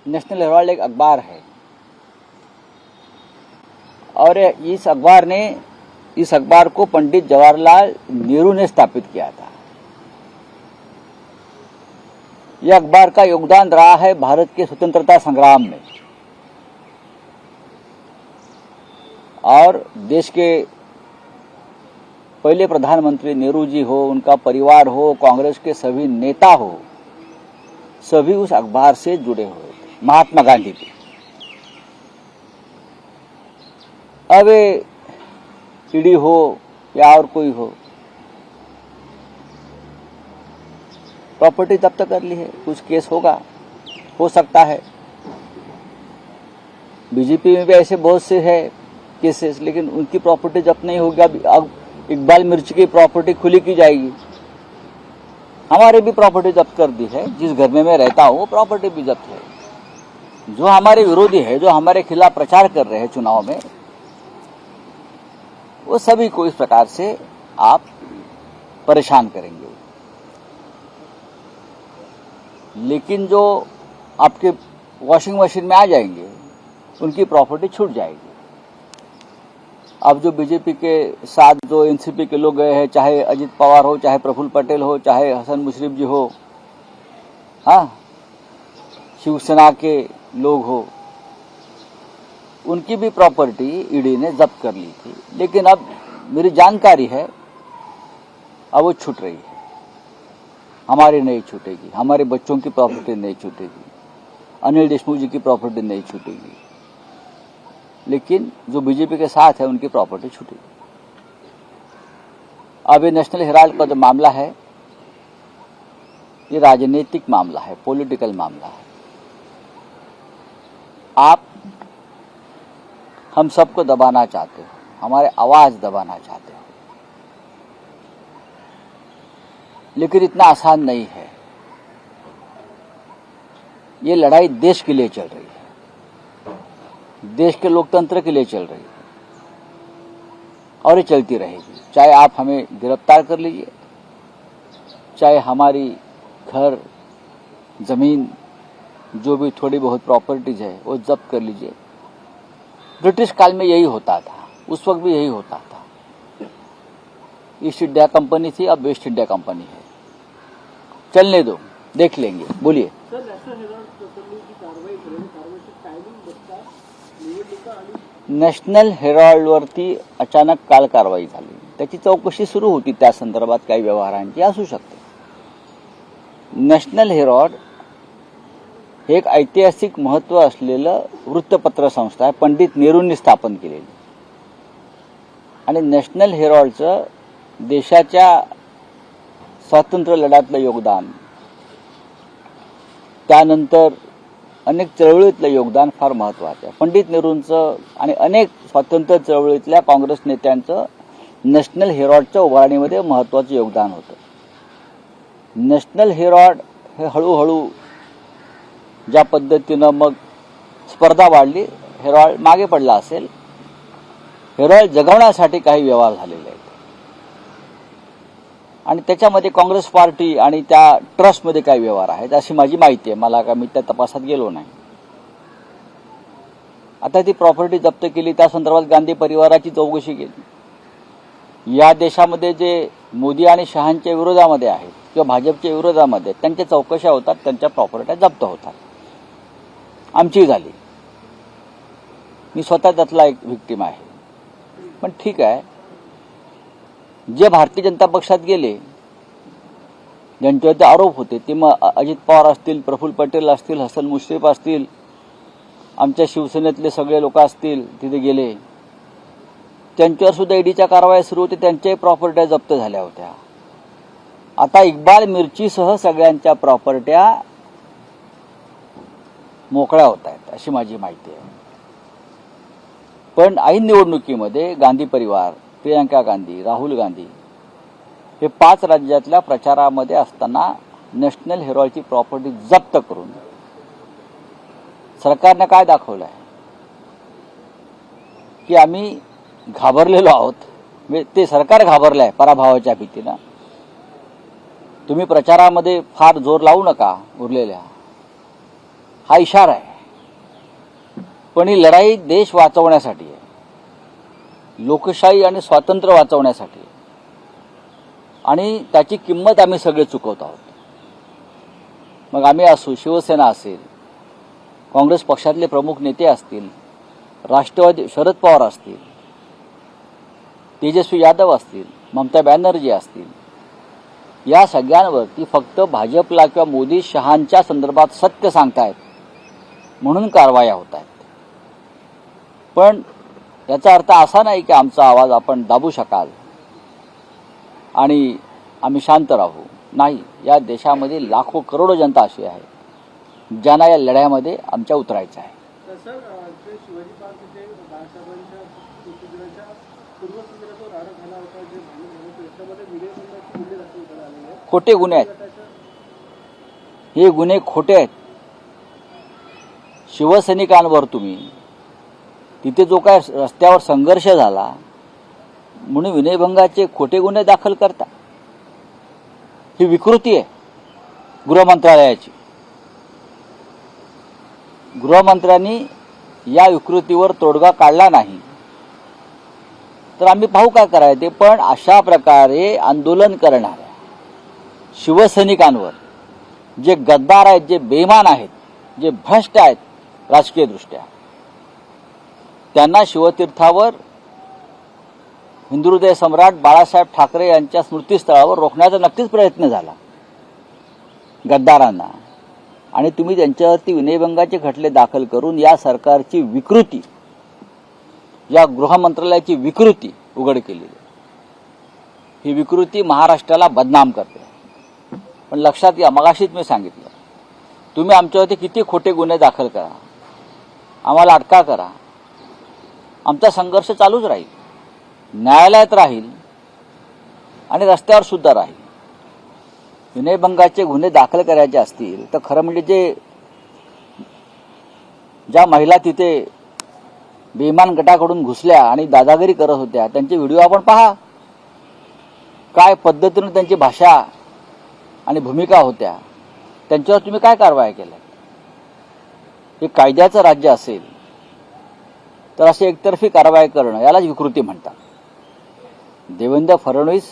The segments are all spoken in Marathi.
नेशनल हेराल्ड एक अखबार है और इस अखबार को पंडित जवाहरलाल नेहरू ने स्थापित किया था। यह अखबार का योगदान रहा है भारत के स्वतंत्रता संग्राम में और देश के पहले प्रधानमंत्री नेहरू जी हो, उनका परिवार हो, कांग्रेस के सभी नेता हो, सभी उस अखबार से जुड़े हुए थे, महात्मा गांधी भी। अब ईडी हो या और कोई प्रॉपर्टी जब्त कर ली है, कुछ केस होगा, हो सकता है। बीजेपी में भी ऐसे बहुत से है केसेस, लेकिन उनकी प्रॉपर्टी जब्त नहीं होगी। अब इकबाल मिर्ची की प्रॉपर्टी खुली की जाएगी। हमारे भी प्रॉपर्टी जब्त कर दी है, जिस घर में मैं रहता हूं वो प्रॉपर्टी भी जब्त है। जो हमारे विरोधी है, जो हमारे खिलाफ प्रचार कर रहे हैं चुनाव में, वो सभी को इस प्रकार से आप परेशान करेंगे। लेकिन जो आपके वॉशिंग मशीन में आ जाएंगे, उनकी प्रॉपर्टी छूट जाएगी। अब जो बीजेपी के साथ जो एनसीपी के लोग गए हैं, चाहे अजित पवार हो, चाहे प्रफुल्ल पटेल हो, चाहे हसन मुशर्रफ जी हो, हाँ, शिवसेना के लोग हो, उनकी भी प्रॉपर्टी ईडी ने जब्त कर ली थी। लेकिन अब मेरी जानकारी है अब वो छूट रही है। हमारी नहीं छूटेगी, हमारे बच्चों की प्रॉपर्टी नहीं छूटेगी, अनिल देशमुख जी की प्रॉपर्टी नहीं छूटेगी, लेकिन जो बीजेपी के साथ है उनकी प्रॉपर्टी छूटेगी। अब ये नेशनल हेराल्ड का जो मामला है, ये राजनीतिक मामला है, पॉलिटिकल मामला है। आप हम सबको दबाना चाहते हो, हमारे आवाज दबाना चाहते हो, लेकिन इतना आसान नहीं है। ये लड़ाई देश के लिए चल रही है, देश के लोकतंत्र के लिए चल रही है और ये चलती रहेगी। चाहे आप हमें गिरफ्तार कर लीजिए, चाहे हमारी घर, जमीन, जो भी थोड़ी बहुत प्रॉपर्टीज है वो जब्त कर लीजिए। ब्रिटिश काल में यही होता था, उस वक्त भी यही होता था। ईस्ट इंडिया कंपनी थी, अब वेस्ट इंडिया कंपनी है। चलने दो, देख लेंगे। बोलिए। नॅशनल हेराल्डवरती अचानक काल कारवाई झाली, त्याची चौकशी सुरू होती, त्या संदर्भात काही व्यवहारांची असू शकते। नॅशनल हेराल्ड हे एक ऐतिहासिक महत्त्व असलेलं वृत्तपत्र संस्था आहे, पंडित नेहरूंनी स्थापन केलेली। आणि नॅशनल हेराल्डचं देशाच्या स्वातंत्र्य लढ्यातलं योगदान, त्यानंतर अनेक चळवळीतलं योगदान फार महत्त्वाचं आहे। पंडित नेहरूंचं आणि अनेक स्वातंत्र्य चळवळीतल्या काँग्रेस नेत्यांचं नॅशनल हेराल्डच्या उभारणीमध्ये महत्त्वाचं योगदान होतं। नॅशनल हेराल्ड हे हळूहळू ज्या पद्धतीनं मग स्पर्धा वाढली, हेराल्ड मागे पडला असेल। हेराल्ड जगवण्यासाठी काही व्यवहार झालेले आहेत आणि त्याच्यामध्ये काँग्रेस पार्टी आणि त्या ट्रस्टमध्ये काही व्यवहार आहेत अशी माझी माहिती आहे। मला का मी त्या तपासात गेलो नाही। आता ती प्रॉपर्टी जप्त केली, त्या संदर्भात गांधी परिवाराची चौकशी केली। या देशामध्ये जे मोदी आणि शहांच्या विरोधामध्ये आहेत किंवा भाजपच्या विरोधामध्ये आहेत, त्यांच्या चौकशा होतात, त्यांच्या प्रॉपर्ट्या जप्त होतात। आमची झाली, मी स्वतः त्यातला एक व्हिक्टिम आहे। पण ठीक आहे, जे भारतीय जनता पक्षात गेले, ज्यांच्यावरती आरोप होते, ते मग अजित पवार असतील, प्रफुल्ल पटेल असतील, हसन मुश्रीफ असतील, आमच्या शिवसेनेतले सगळे लोक असतील, तिथे गेले, त्यांच्यावर सुद्धा ईडीच्या कारवाया सुरू होते, त्यांच्याही प्रॉपर्ट्या जप्त झाल्या होत्या। आता इक्बाल मिर्चीसह सगळ्यांच्या प्रॉपर्ट्या मोकळ्या होत आहेत अशी माझी माहिती आहे। पण ऐन निवडणुकीमध्ये गांधी परिवार, प्रियंका गांधी, राहुल गांधी हे 5 राज्यातल्या प्रचारामध्ये असताना नॅशनल हेराल्डची प्रॉपर्टी जप्त करून सरकारने काय दाखवलं आहे की आम्ही घाबरलेलो आहोत। ते सरकार घाबरलं आहे पराभवाच्या भीतीनं। तुम्ही प्रचारामध्ये फार जोर लावू नका उरलेल्या, हा इशारा आहे। पण ही लढाई देश वाचवण्यासाठी आहे, लोकशाही आणि स्वातंत्र्य वाचवण्यासाठी आहे. आणि त्याची किंमत आम्ही सगळे चुकवत आहोत. मग आम्ही असू, शिवसेना असेल, काँग्रेस पक्षातले प्रमुख नेते असतील, राष्ट्रवादी शरद पवार असतील, तेजस्वी यादव असतील, ममता बॅनर्जी असतील, या सगळ्यांवरती फक्त भाजपला किंवा मोदी शहांच्या संदर्भात सत्य सांगतायत म्हणून कारवाया होत आहेत. पण याचा अर्थ असा नाही की आमचा आवाज आपण दाबू शकाल आणि आम्ही शांत राहू. नाही, या देशामध्ये लाखो करोडो जनता अशी आहे ज्यांना या लढ्यामध्ये आमच्या उतरायचं आहे. शिवाजी पार्क इथे बाळासाहेबांच्या मृत्यूदिनाच्या पूर्वसंध्येला राडा झाला होता, जे भांडण झालं त्याच्यामध्ये विनयभंगाची गुन्हे दाखल करण्यात आलेले आहेत. खोटे गुन्हे आहेत, हे गुन्हे खोटे आहेत. शिवसैनिकांवर तुम्ही तिथे जो काय रस्त्यावर संघर्ष झाला म्हणून विनयभंगाचे खोटे गुन्हे दाखल करता, ही विकृती आहे गृहमंत्रालयाची. गृहमंत्र्यांनी या विकृतीवर तोडगा काढला नाही तर आम्ही पाहू काय करायचे ते. पण अशा प्रकारे आंदोलन करणाऱ्या शिवसैनिकांवर, जे गद्दार आहेत, जे बेईमान आहेत, जे भ्रष्ट आहेत राजकीय दृष्ट्या, त्यांना शिवतीर्थावर हिंदुहृदय सम्राट बाळासाहेब ठाकरे यांच्या स्मृतीस्थळावर रोखण्याचा नक्कीच प्रयत्न झाला गद्दारांना. आणि तुम्ही त्यांच्यावरती विनयभंगाचे खटले दाखल करून या सरकारची विकृती, या गृहमंत्रालयाची विकृती उघड केली. ही विकृती महाराष्ट्राला बदनाम करते. पण लक्षात घ्या, मगाशीच मी सांगितलं, तुम्ही आमच्यावरती किती खोटे गुन्हे दाखल करा, आम्हाला अटका करा, आमचा संघर्ष चालूच राहील, न्यायालयात राहील आणि रस्त्यावर सुद्धा राहील. विनयभंगाचे गुन्हे दाखल करायचे असतील तर खरं म्हणजे ज्या महिला तिथे बेईमान गटाकडून घुसल्या आणि दादागिरी करत होत्या त्यांचे व्हिडिओ आपण पहा. काय पद्धतीने त्यांची भाषा आणि भूमिका होत्या, त्यांच्यावर तुम्ही काय कारवाई केल्या? हे कायद्याचं राज्य असेल तर असे एकतर्फी कारवाई करणं यालाच विकृती म्हणतात. देवेंद्र फडणवीस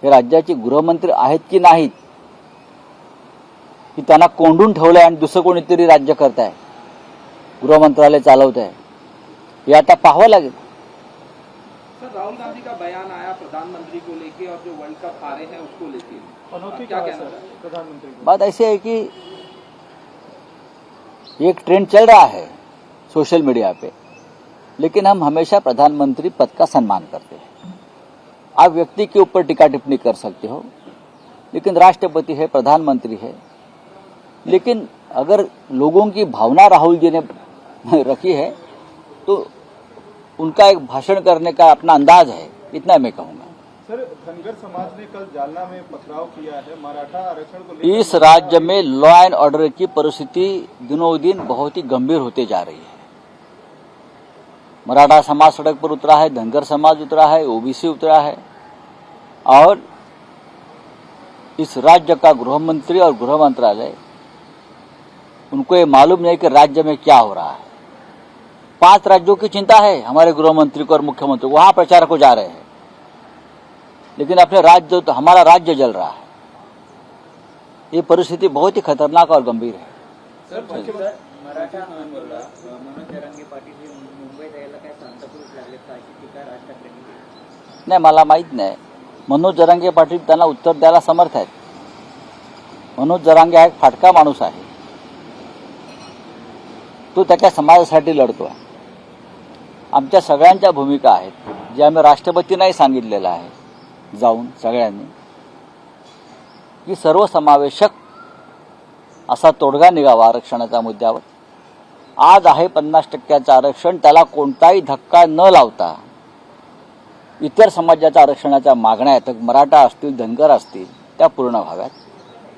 हे राज्याचे गृहमंत्री आहेत की नाहीत, की त्यांना कोंडून ठेवलंय आणि दुसरं कोणीतरी राज्य करत आहे, गृहमंत्रालय चालवत आहे, हे आता पाहावं लागेल. सर, राहुल गांधी का बयान आया प्रधानमंत्री को लेके और जो वर्ल्ड कप हारे हैं उसको लेके, क्या कहना है प्रधानमंत्री? बात ऐसी है कि एक ट्रेंड चल रहा है सोशल मीडिया पे, लेकिन हम हमेशा प्रधानमंत्री पद का सम्मान करते हैं. आप व्यक्ति के ऊपर टीका टिप्पणी कर सकते हो, लेकिन राष्ट्रपति है, प्रधानमंत्री है. लेकिन अगर लोगों की भावना राहुल जी ने रखी है तो उनका एक भाषण करने का अपना अंदाज है, इतना मैं कहूंगा. सर, धनगर समाज ने कल जालना में पथराव किया है मराठा आरक्षण को लेकर. इस राज्य में लॉ एंड ऑर्डर की परिस्थिति दिनों दिन बहुत ही गंभीर होते जा रही है. मराठा समाज सड़क पर उतरा है, धनगर समाज उतरा है, ओबीसी उतरा है, और इस राज्य का गृहमंत्री और गृह मंत्रालय, उनको ये मालूम नहीं कि राज्य में क्या हो रहा है. 5 राज्यों की चिंता है हमारे गृहमंत्री को और मुख्यमंत्री को, वहां प्रचार को जा रहे हैं, लेकिन अपने राज्य, तो हमारा राज्य जल रहा है. ये परिस्थिति बहुत ही खतरनाक और गंभीर है. मराठा आंदोलन मनोज जरांगे पाटील मुंबईत यायला काय सांताक्रूज लागले का अशी टीका राज ठाकरेंनी केली? नाही, मला माहित नाही. मनोज जरांगे पाटील त्यांना उत्तर द्यायला समर्थ आहेत. मनोज जरांगे हा एक फाटका माणूस आहे, तो त्याच्या समाजासाठी लढतोय. आमच्या सगळ्यांच्या भूमिका आहेत, जे आम्ही राष्ट्रपतींनाही सांगितलेलं आहे जाऊन सगळ्यांनी, की सर्वसमावेशक असा तोडगा निघावा आरक्षणाच्या मुद्द्यावर. आज आहे 50% आरक्षण, त्याला कोणताही धक्का न लावता इतर समाजाच्या आरक्षणाच्या मागण्या आहेत, मराठा असतील, धनगर असतील, त्या पूर्ण व्हाव्यात,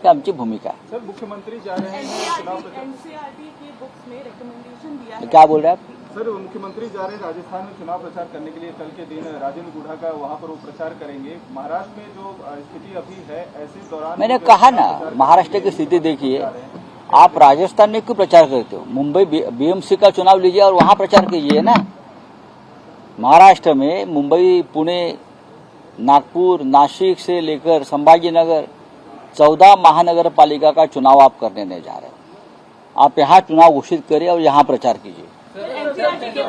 ही आमची भूमिका आहे. सर, मुख्यमंत्री जा रहे हैं चुनाव प्रचार. एनसीईआरटी की बुक्स में रिकमेंडेशन दिया है. क्या बोल रहे हैं आप? सर, मुख्यमंत्री जा रहे हैं राजस्थान में चुनाव प्रचार करने के लिए. कल के दिन राजेंद्र गुढ़ा का वहां पर वो प्रचार करेंगे. महाराष्ट्र में जो स्थिति अभी है, ऐसे दौरान मैंने कहा ना, महाराष्ट्र की स्थिति देखिए, आप राजस्थान में क्यों प्रचार करते हो? मुंबई बीएमसी का चुनाव लीजिए और वहां प्रचार कीजिए ना। महाराष्ट्र में मुंबई, पुणे, नागपुर, नासिक से लेकर संभाजीनगर 14 महानगर पालिका का चुनाव आप करने नहीं जा रहे हो। आप यहाँ चुनाव घोषित करिए और यहाँ प्रचार कीजिए। एनसीआरटी के